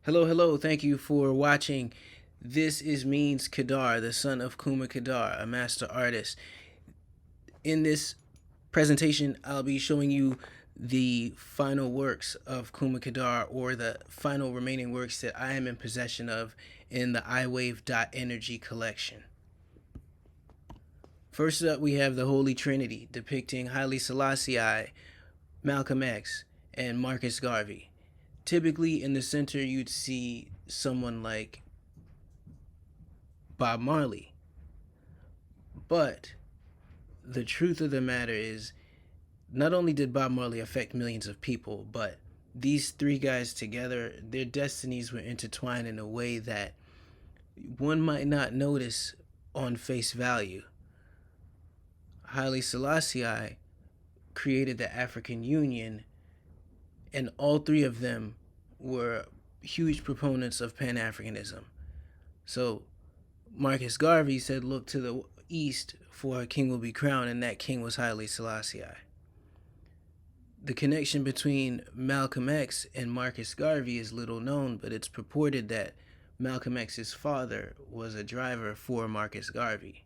Hello, hello. Thank you for watching. This is Means Kedar, the son of Kruma Kedar, a master artist. In this presentation, I'll be showing you the final works of Kruma Kedar, or the final remaining works that I am in possession of in the iWave.Energy collection. First up, we have the Holy Trinity, depicting Haile Selassie, Malcolm X, and Marcus Garvey. Typically, in the center, you'd see someone like Bob Marley. But the truth of the matter is, not only did Bob Marley affect millions of people, but these three guys together, their destinies were intertwined in a way that one might not notice on face value. Haile Selassie created the African Union, and all three of them were huge proponents of Pan-Africanism. So Marcus Garvey said, look to the east, for a king will be crowned, and that king was Haile Selassie. The connection between Malcolm X and Marcus Garvey is little known, but it's purported that Malcolm X's father was a driver for Marcus Garvey,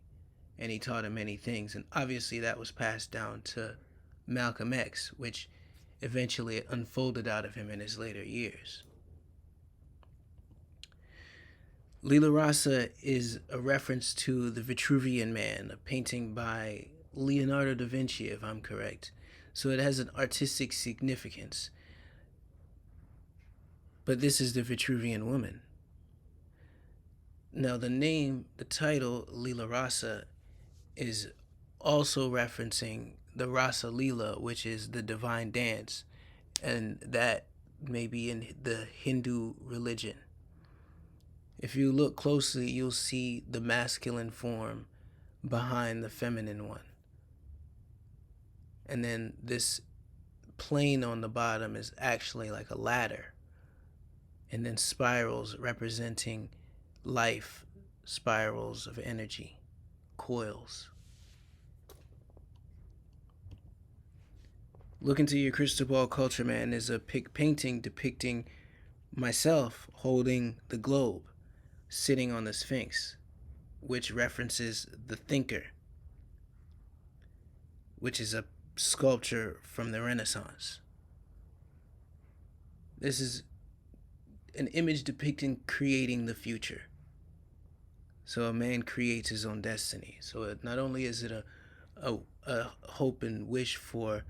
and he taught him many things, and obviously that was passed down to Malcolm X, which eventually unfolded out of him in his later years. Lila Rasa is a reference to the Vitruvian Man, a painting by Leonardo da Vinci, if I'm correct. So it has an artistic significance. But this is the Vitruvian Woman. Now, the title, Lila Rasa, is also referencing the Rasa Lila, which is the divine dance, and that may be in the Hindu religion. If you look closely, you'll see the masculine form behind the feminine one. And then this plane on the bottom is actually like a ladder. And then spirals representing life, spirals of energy, coils. Look into your crystal ball, culture man. There's a painting depicting myself holding the globe, sitting on the Sphinx, which references the thinker, which is a sculpture from the Renaissance. This is an image depicting creating the future. So a man creates his own destiny. So not only is it a hope and wish for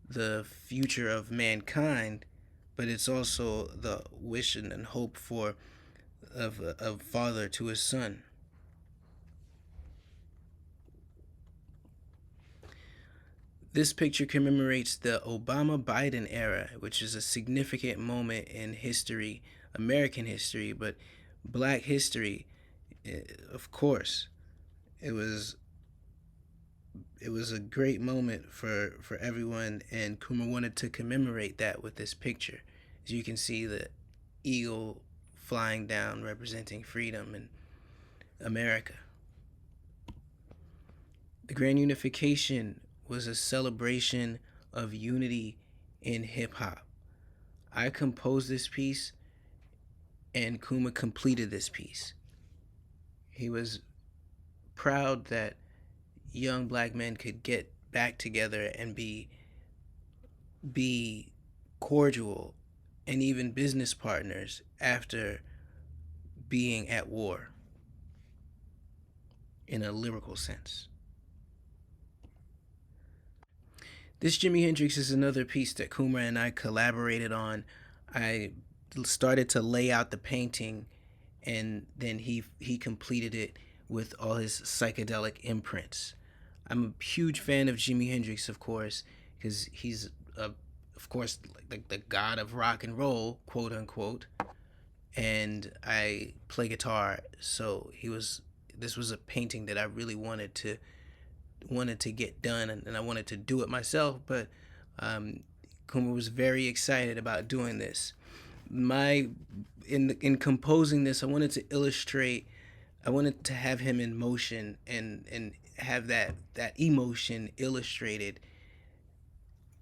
the future of mankind, but it's also the wish and hope for of a father to his son. This picture commemorates the Obama-Biden era, which is a significant moment in history, American history, but Black history, of course. It was a great moment for everyone, and Kruma wanted to commemorate that with this picture. As you can see, the eagle flying down, representing freedom in America. The Grand Unification was a celebration of unity in hip-hop. I composed this piece, and Kruma completed this piece. He was proud that young Black men could get back together and be cordial and even business partners after being at war, in a lyrical sense. This Jimi Hendrix is another piece that Kruma and I collaborated on. I started to lay out the painting, and then he completed it with all his psychedelic imprints. I'm a huge fan of Jimi Hendrix, of course, because he's, of course, like the god of rock and roll, quote unquote. And I play guitar, so this was a painting that I really wanted to get done, and I wanted to do it myself. But Kruma was very excited about doing this. In composing this, I wanted to illustrate. I wanted to have him in motion and have that emotion illustrated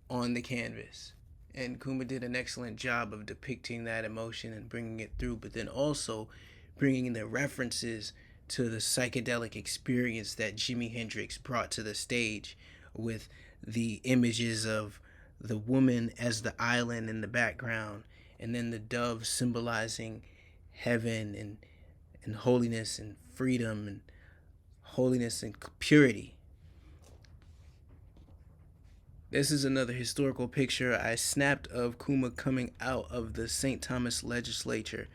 on the canvas. And Kuma did an excellent job of depicting that emotion and bringing it through, but then also bringing the references to the psychedelic experience that Jimi Hendrix brought to the stage with the images of the woman as the island in the background, and then the dove symbolizing heaven and holiness and freedom and holiness and purity. This is another historical picture I snapped of Kuma coming out of the St. Thomas legislature.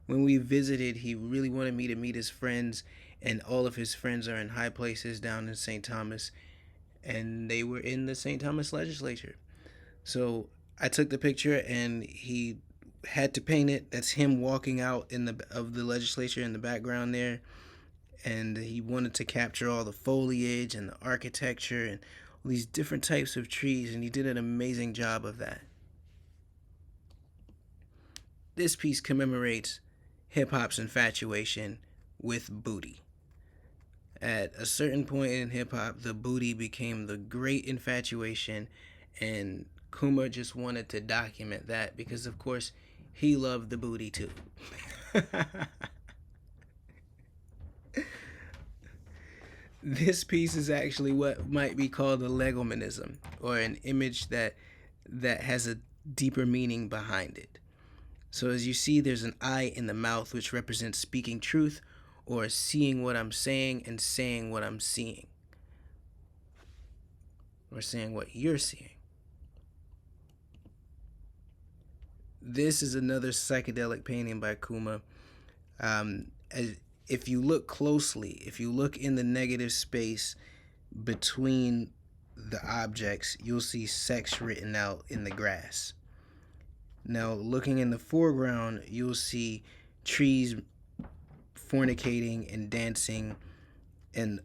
When we visited, he really wanted me to meet his friends, and all of his friends are in high places down in St. Thomas, and they were in the St. Thomas legislature. So I took the picture, and he had to paint it. That's him walking out in the legislature in the background there, and he wanted to capture all the foliage and the architecture and all these different types of trees, and he did an amazing job of that. This piece commemorates hip hop's infatuation with booty. At a certain point in hip hop, the booty became the great infatuation, and Kuma just wanted to document that because, of course, he loved the booty too. This piece is actually what might be called a legomanism, or an image that has a deeper meaning behind it. So as you see, there's an eye in the mouth, which represents speaking truth, or seeing what I'm saying and saying what I'm seeing, or saying what you're seeing. This is another psychedelic painting by Kuma. If you look closely, if you look in the negative space between the objects, you'll see sex written out in the grass. Now, looking in the foreground, you'll see trees fornicating and dancing, and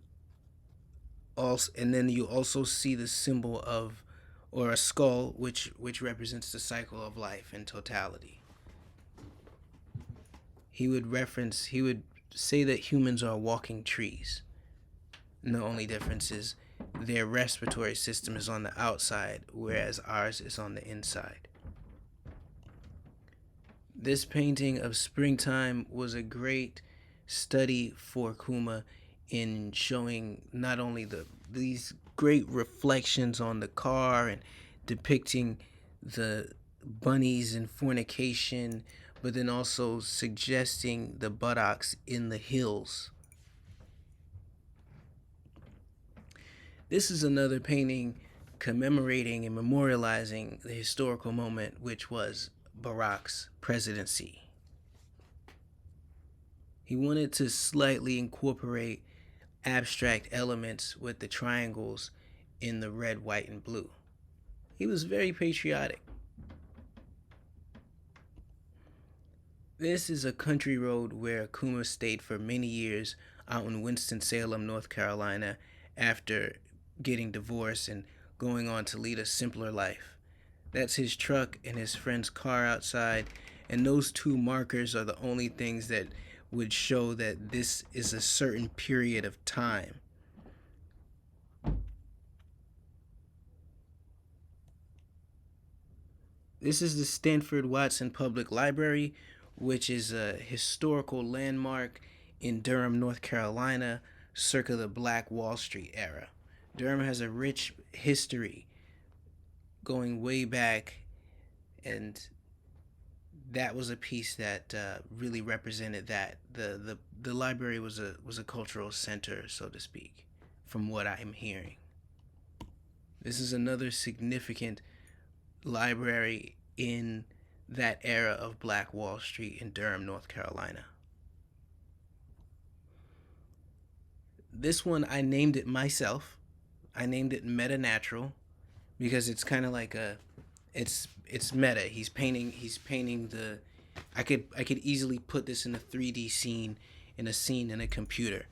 then you also see the symbol of, or a skull, which represents the cycle of life in totality. He would say that humans are walking trees. And the only difference is their respiratory system is on the outside, whereas ours is on the inside. This painting of springtime was a great study for Kuma in showing not only these great reflections on the car and depicting the bunnies and fornication, but then also suggesting the buttocks in the hills. This is another painting commemorating and memorializing the historical moment, which was Barack's presidency. He wanted to slightly incorporate abstract elements with the triangles in the red, white, and blue. He was very patriotic. This is a country road where Kuma stayed for many years out in Winston-Salem, North Carolina, after getting divorced and going on to lead a simpler life. That's his truck and his friend's car outside, and those two markers are the only things that would show that this is a certain period of time. This is the Stanford Watson Public Library, which is a historical landmark in Durham, North Carolina, circa the Black Wall Street era. Durham has a rich history going way back, and that was a piece that really represented that. The library was a cultural center, so to speak, from what I'm hearing. This is another significant library in that era of Black Wall Street in Durham, North Carolina. This one, I named it myself. I named it Meta Natural because it's kind of like it's meta. He's painting the. I could easily put this in a 3D scene, in a computer.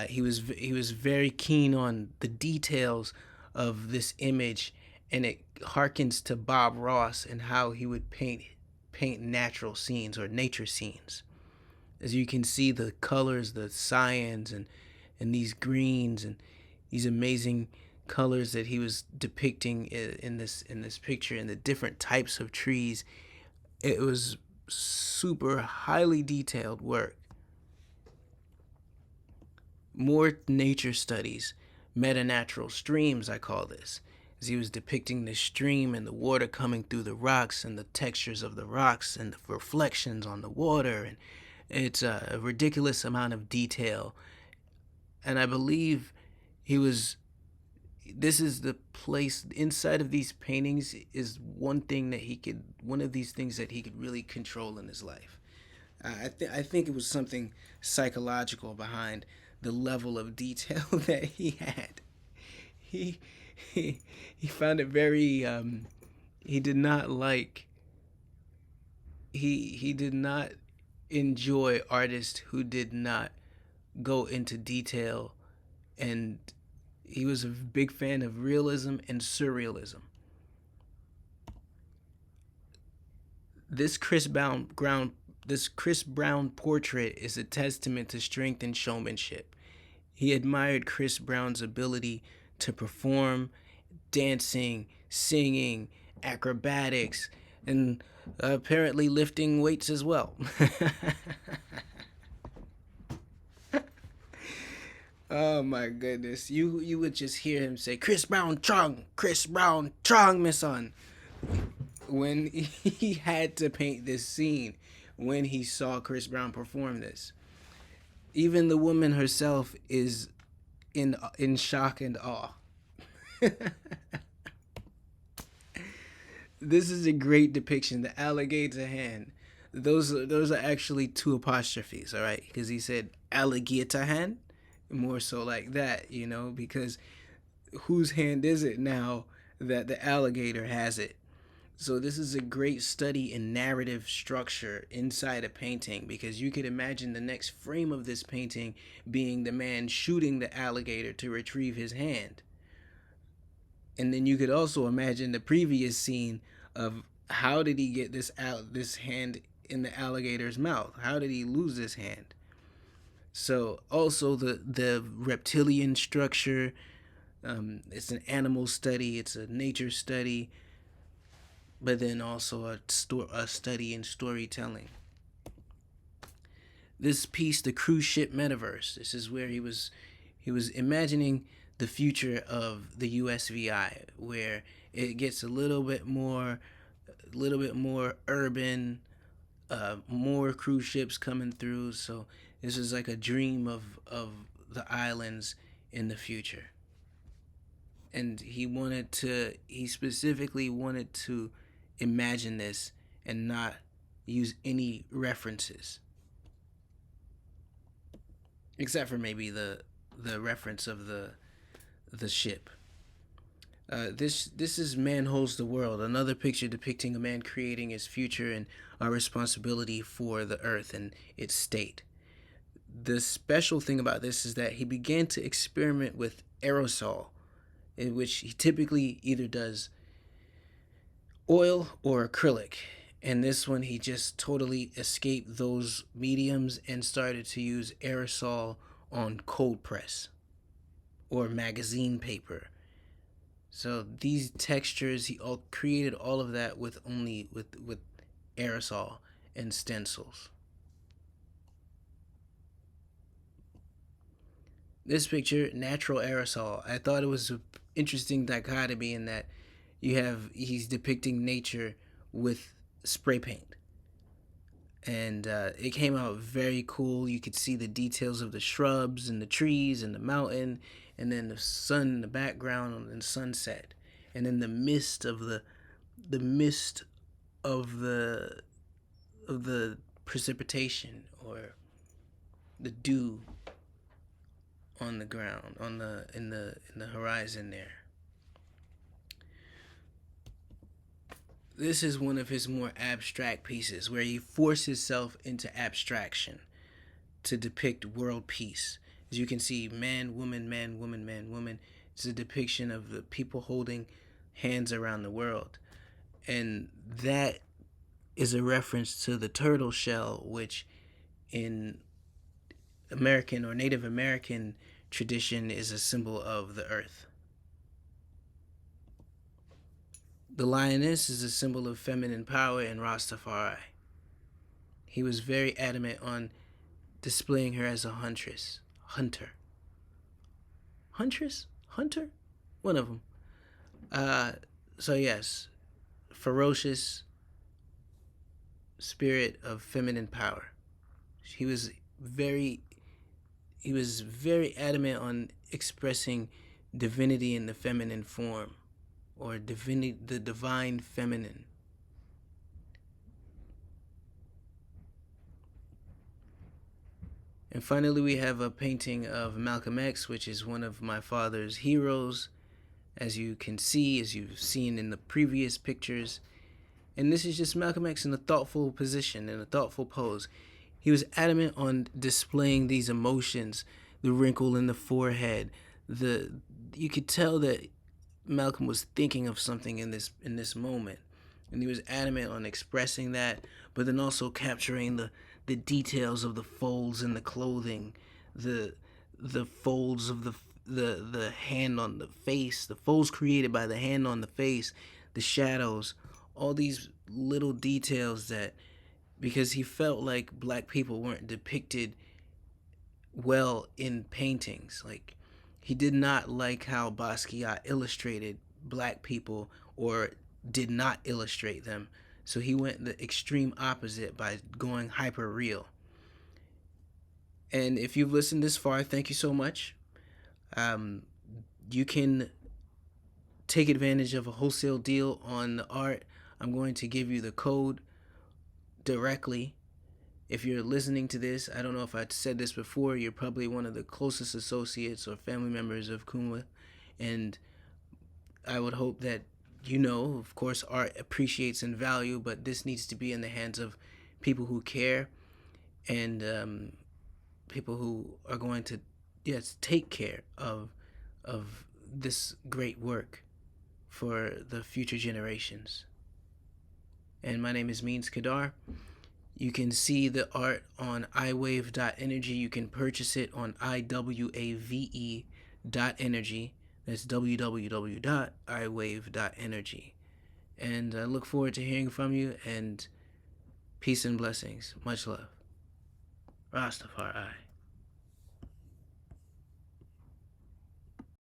He was very keen on the details of this image, and it harkens to Bob Ross and how he would paint natural scenes or nature scenes. As you can see, the colors, the cyans and these greens and these amazing colors that he was depicting in this picture and the different types of trees. It was super highly detailed work. More nature studies, metanatural streams, I call this, as he was depicting the stream and the water coming through the rocks and the textures of the rocks and the reflections on the water. And it's a ridiculous amount of detail. And I believe he was, this is the place inside of these paintings is one of these things that he could really control in his life. I think it was something psychological behind the level of detail that he had. He he found it very he did not like he did not enjoy artists who did not go into detail, and he was a big fan of realism and surrealism. This Chris Brown portrait is a testament to strength and showmanship. He admired Chris Brown's ability to perform, dancing, singing, acrobatics, and apparently lifting weights as well. Oh my goodness. You would just hear him say, Chris Brown Chung, my son, when he had to paint this scene when he saw Chris Brown perform this. Even the woman herself is in shock and awe. This is a great depiction. The alligator hand. Those are actually two apostrophes, all right? Because he said alligator hand, more so like that, because whose hand is it now that the alligator has it? So this is a great study in narrative structure inside a painting, because you could imagine the next frame of this painting being the man shooting the alligator to retrieve his hand. And then you could also imagine the previous scene of how did he get this hand in the alligator's mouth? How did he lose this hand? So also the reptilian structure, it's an animal study, it's a nature study, but then also a study in storytelling. This piece, the cruise ship metaverse, this is where he was imagining the future of the USVI, where it gets a little bit more urban, more cruise ships coming through. So this is like a dream of the islands in the future. And he specifically wanted to imagine this and not use any references, except for maybe the reference of the ship. This is Man Holds the World, another picture depicting a man creating his future and our responsibility for the earth and its state. The special thing about this is that he began to experiment with aerosol, in which he typically either does oil or acrylic. And this one, he just totally escaped those mediums and started to use aerosol on cold press or magazine paper. So these textures, he created all of that with aerosol and stencils. This picture, natural aerosol. I thought it was an interesting dichotomy in that he's depicting nature with spray paint. And it came out very cool. You could see the details of the shrubs and the trees and the mountain, and then the sun in the background and sunset, and then the mist of the precipitation, or the dew on the ground, in the horizon there. This is one of his more abstract pieces where he forced himself into abstraction to depict world peace. As you can see, man, woman, man, woman, man, woman. It's a depiction of the people holding hands around the world. And that is a reference to the turtle shell, which in American or Native American tradition is a symbol of the earth. The lioness is a symbol of feminine power in Rastafari. He was very adamant on displaying her as a hunter. Hunter? One of them. So yes, ferocious spirit of feminine power. He was very adamant on expressing divinity in the feminine form, or the divine feminine. And finally, we have a painting of Malcolm X, which is one of my father's heroes, as you can see, as you've seen in the previous pictures. And this is just Malcolm X in a thoughtful position, in a thoughtful pose. He was adamant on displaying these emotions, the wrinkle in the forehead. You could tell that Malcolm was thinking of something in this moment, and he was adamant on expressing that, but then also capturing the details of the folds in the clothing, the folds of the hand on the face, the folds created by the hand on the face, the shadows, all these little details that, because he felt like black people weren't depicted well in paintings. Like, he did not like how Basquiat illustrated black people, or did not illustrate them. So he went the extreme opposite by going hyper real. And if you've listened this far, thank you so much. You can take advantage of a wholesale deal on the art. I'm going to give you the code directly. If you're listening to this, I don't know if I said this before, you're probably one of the closest associates or family members of Kruma, and I would hope that of course, art appreciates in value, but this needs to be in the hands of people who care, and people who are going to, yes, take care of this great work for the future generations. And my name is Kedar. You can see the art on iWave.Energy. You can purchase it on iWave.Energy. That's www.iWave.Energy. And I look forward to hearing from you, and peace and blessings. Much love. Rastafari.